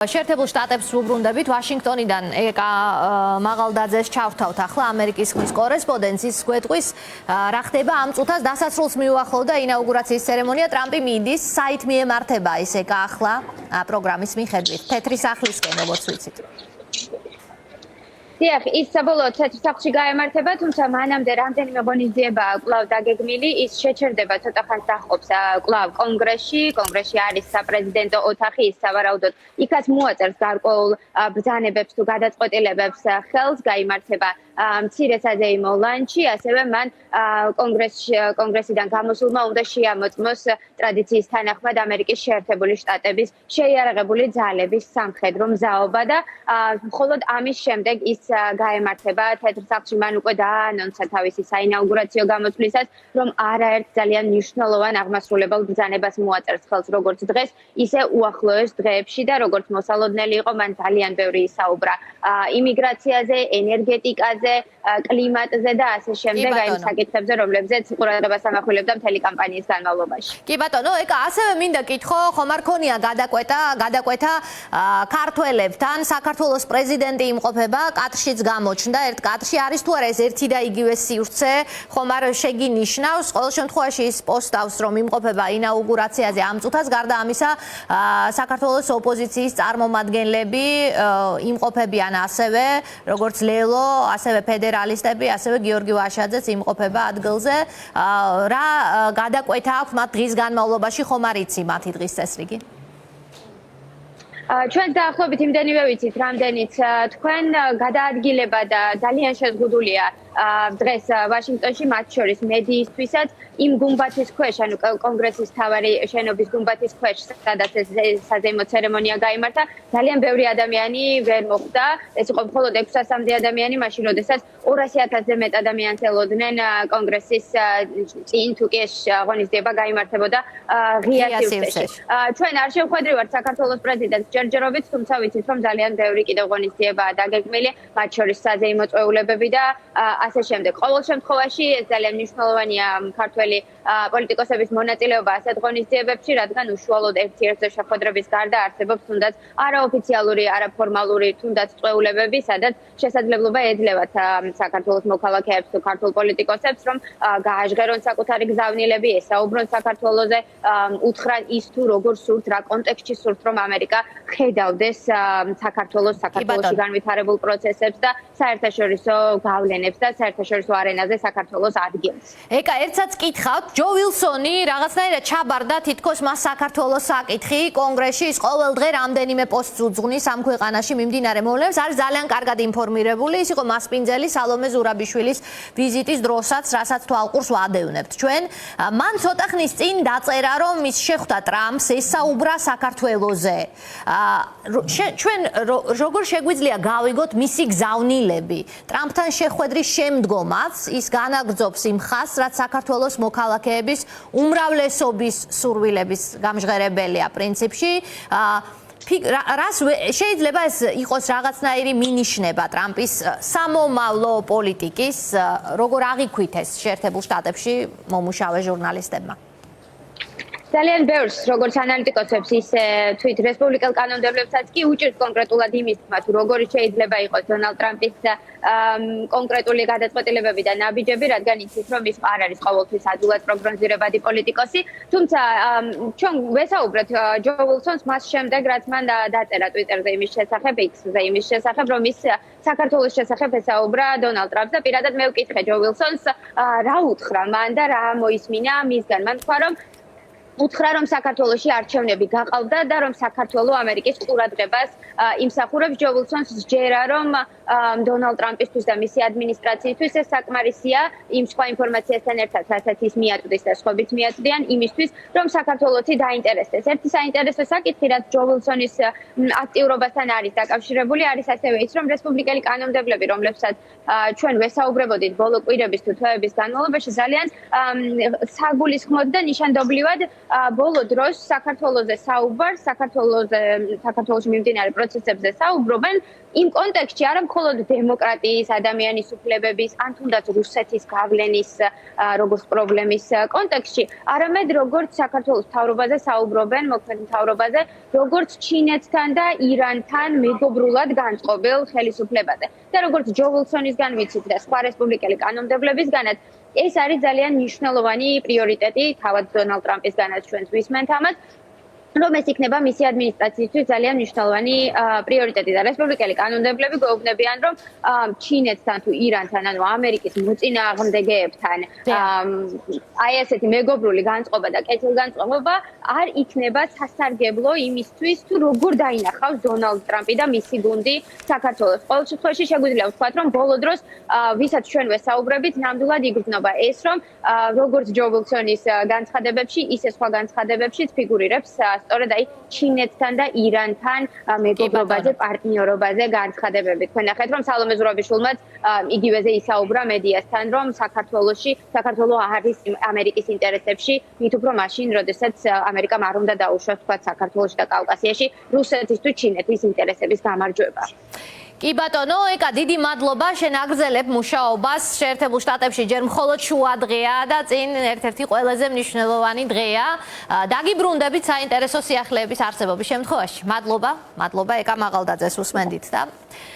შეერთებულ შტატებს ვუბრუნდებით ვაშინგტონიდან ეკა მაღალდაძეს ჩავთავთ ახლა ამერიკის ხმის კორესპონდენცის გვეტყვის რა ხდება ამ წუთას დასასრულს მიუახლოვდა ინაუგურაციის ცერემონია ტრამპი მიდის საით მიემართება ეს ეკა ახლა პროგრამის მიხედვით თეთრი სახლისკენ როგორც ვიცით დიახ, ის საბოლოოდ თეთრ სახლში გაემართება, თუმცა მანამდე რამდენიმე ღონისძიებაა კვლავ დაგეგმილი, ის შეჩერდება ცოტა ხანს დაჰყოფს კვლავ კონგრესში არის საპრეზიდენტო ოთახი, ის სავარაუდოდ იქაც მოაწერს გარკვეულ ბრძანებებს თუ გადაწყვეტილებებს ხელს, გაიმართება მცირე საზეიმო ლანჩი, ასევე მან კონგრესიდან გამოსულმა უნდა შეამოწმოს ტრადიციის თანახმად ამერიკის შეერთებული შტატების შეიარაღებული ძალების სამხედრო მზაობა და მხოლოდ ამის შემდეგ ის გაემართება თეთრ სახლში, მან უკვე დაანონსა თავისი საინაუგურაციო გამოსვლისას, რომ არაერთ ძალიან მნიშვნელოვან აღმასრულებელ ბრძანებას მოაწერს ხელს როგორც დღეს, ისე უახლოეს დღეებში და როგორც მოსალოდნელი იყო, მან ძალიან ბევრი ისაუბრა იმიგრაციაზე, ენერგეტიკაზე, კლიმატზე და ასე შემდეგ, აი ამ საკითხებზე, რომლებზეც ყურადღებას ამახვილებდა მთელი კამპანიის განმავლობაში. კი ბატონო, ეკა ასევე მინდა კითხო, ხომ არ ქონია გადაკვეთა ქართველებთან, საქართველოს პრეზიდენტი იმყოფება კადრშიც გამოჩნდა, ერთ კადრში არის თუ არა ეს ერთი და იგივე სივრცე, ხომ არ შეგინიშნავს, ყოველ შემთხვევაში ის პოსტავს, რომ იმყოფება ინაუგურაციაზე ამ წუთას, გარდა ამისა, საქართველოს ოპოზიციის წარმომადგენლები იმყოფებიან ასევე, როგორც ლელო, ასევე ფედერალისტები, ასევე გიორგი ვაშაძეც იმყოფება ადგილზე. რა გადაკვეთა აქვს მათ დღის განმავლობაში, ხომ არ იცი მათი დღის წესრიგი? ჩვენ დაახლოებით იმდენივე ვიცით, რამდენიც თქვენ გადაადგილება და ძალიან შეზღუდულია დღეს ვაშინგტონში, მათ შორის მედიისთვისაც იმ გუმბათის ქვეშ, ანუ კონგრესის მთავარი შენობის გუმბათის ქვეშ, სადაც ეს საზეიმო ცერემონია გაიმართა, ძალიან ბევრი ადამიანი ვერ მოხვდა. ეს იყო მხოლოდ 600-მდე ადამიანი, მაშინ როდესაც 200,000-ზე მეტ ადამიანს ელოდნენ კონგრესის წინ, თუ კი ეს ღონისძიება გაიმართებოდა ღია სივრცეში. ჩვენ არ შევხვედრივართ საქართველოს პრეზიდენტს ჯერჯერობით, თუმცა ვიცით, რომ ძალიან ბევრი კიდევ ღონისძიებაა დაგეგმილი, მათ შორის საზეიმო წვეულებები და ასე შემდეგ. ყოველ შემთხვევაში ეს ძალიან მნიშვნელოვანია ქართველი პოლიტიკოსების მონაწილეობა ასეთ ღონისძიებებში, რადგან უშუალოდ ერთ-ერთი შეხვედრების გარდა არსებობს თუნდაც არაოფიციალური, არაფორმალური თუნდაც წვეულებები, სადაც შესაძლებლობა ეძლევათ საქართველოს მოქალაქეებს თუ ქართულ პოლიტიკოსებს, რომ გააჟღერონ საკუთარი გზავნილები, ესაუბრონ საქართველოზე, უთხრან ის თუ როგორ სურთ, რა კონტექსტში სურთ, რომ ამერიკა ხედავდეს საქართველოში განვითარებულ პროცესებს და საერთაშორისო გავლენებს და საერთაშორისო არენაზე საქართველოს ადგილს. ეკა, ერთსაც კითხავთ, ჯო ვილსონი რაღაცნაირად ჩაბარდა თითქოს მას საქართველოს საკითხი კონგრესში, ის ყოველ დღე რამდენიმე პოსტს უძღვნის ამ ქვეყანაში მიმდინარე მოვლენებს, არის ძალიან კარგად ინფორმირებული, ის იყო მასპინძელი სალომე ზურაბიშვილის ვიზიტის დროსაც, რასაც თვალყურს ვადევნებთ ჩვენ. მან ცოტა ხნის წინ დაწერა, რომ ის შეხვდა ტრამპს, ესაუბრა საქართველოზე. ჩვენ როგორ შეგვიძლია გავიგოთ მისი გზავნილები? ტრამპთან შეხვედრის შემდგომაც ის განაგრძობს იმ ხაზს, რაც საქართველოს მოქალაქეების უმრავლესობის სურვილების გამჟღერებელია პრინციპში. შეიძლება ეს იყოს რაღაცნაირი მინიშნება ტრამპის სამომავლო პოლიტიკის, როგორ აღიქვით ეს შეერთებულ შტატებში მომუშავე ჟურნალისტებმა? ძალიან ბევრს, როგორც ანალიტიკოსებს, ისე თვით რესპუბლიკელ კანონმდებლებსაც კი უჭირთ კონკრეტულად იმის თქმა, თუ როგორი შეიძლება იყოს დონალდ ტრამპის კონკრეტული გადაწყვეტილებები და ნაბიჯები, რადგან იცით, რომ ის არ არის ყოველთვის ადვილად პროგნოზირებადი პოლიტიკოსი. თუმცა ჩვენ ვესაუბრეთ ჯო ვილსონს მას შემდეგ, რაც მან დაწერა ტვიტერზე იმის შესახებ, X-ზე იმის შესახებ, რომ ის საქართველოს შესახებ ესაუბრა დონალდ ტრამპს და პირადად მე ვკითხე ჯო ვილსონს, რა უთხრა მან და რა მოისმინა მისგან. მან თქვა, რომ უთხრა, რომ საქართველოში არჩევნები გაყავდა და რომ საქართველო ამერიკის ყურადღებას იმსახურებს. ჯო ვილსონს სჯერა, რომ დონალდ ტრამპისთვის და მისი ადმინისტრაციისთვის ეს საკმარისია იმ სხვა ინფორმაციასთან ერთად, რასაც ის მიაწვდის და სხვაებიც მიაწვდიან, იმისთვის, რომ საქართველოსი დაინტერესდეს. ერთი საინტერესო საკითხი, რაც ჯო ვილსონის აქტიურობასთან არის დაკავშირებული, არის ასევე ის, რომ რესპუბლიკელი კანონმდებლები, რომლებსაც ჩვენ ვესაუბრებოდით ბოლო კვირების თუ თვეების განმავლობაში, ძალიან საგულისხმოდ და ნიშანდობლივად ბოლო დროს საქართველოზე საუბარს, საქართველოში მიმდინარე პროცესებზე საუბრობენ იმ კონტექსტში არა მხოლოდ დემოკრატიის, ადამიანის უფლებების, ან თუნდაც რუსეთის გავლენის როგორც პრობლემის კონტექსტში, არამედ როგორც საქართველოს მთავრობაზე საუბრობენ, მოქმედ მთავრობაზე, როგორც ჩინეთთან და ირანთან მეგობრულად განწყობილ ხელისუფლებაზე. და როგორც ჯო ვილსონისგან ვიცით და სხვა რესპუბლიკელი კანონმდებლებისგანაც, ეს არის ძალიან მნიშვნელოვანი პრიორიტეტი, თავად დონალდ ტრამპისგანაც ჩვენც ვისმენთ ამას. რომ ეს იქნება მისი ადმინისტრაციისთვის ძალიან მნიშვნელოვანი პრიორიტეტი და რესპუბლიკელი კანონმდებლები გვეუბნებიან, რომ ჩინეთთან თუ ირანთან, ანუ ამერიკის მოწინააღმდეგეებთან აი ესეთი მეგობრული განწყობა და კეთილგანწყობა არ იქნება სასარგებლო იმისთვის, თუ როგორ დაინახავს დონალდ ტრამპი და მისი გუნდი საქართველოს. ყოველ შემთხვევაში შეგვიძლია ვთქვათ, რომ ბოლო დროს ვისაც ჩვენ ვესაუბრებით, ნამდვილად იგრძნობა ეს, რომ როგორც ჯო ვილსონის განცხადებებში, ისე სხვა განცხადებებშიც ფიგურირებს სწორედ აი ჩინეთთან და ირანთან მეგობრობაზე, პარტნიორობაზე განცხადებები. თქვენ ნახეთ, რომ სალომე ზურაბიშვილმაც იგივეზე ისაუბრა მედიასთან, რომ საქართველო არის ამერიკის ინტერესებში, მით უფრო მაშინ, როდესაც ამერიკამ არ უნდა დაუშვას თქვათ საქართველოში და კავკასიაში რუსეთის თუ ჩინეთის ინტერესების გამარჯვება. კი ბატონო, ეკა დიდი მადლობა, შენ აგრძელებ მუშაობას შეერთებულ შტატებში, ჯერ მხოლოდ შუა დღეა და წინ ერთ-ერთი ყველაზე მნიშვნელოვანი დღეა. დაგიბრუნდებით საინტერესო სიახლეების არსებობის შემთხვევაში. მადლობა, ეკა მაღალდაძეს უსმენდით და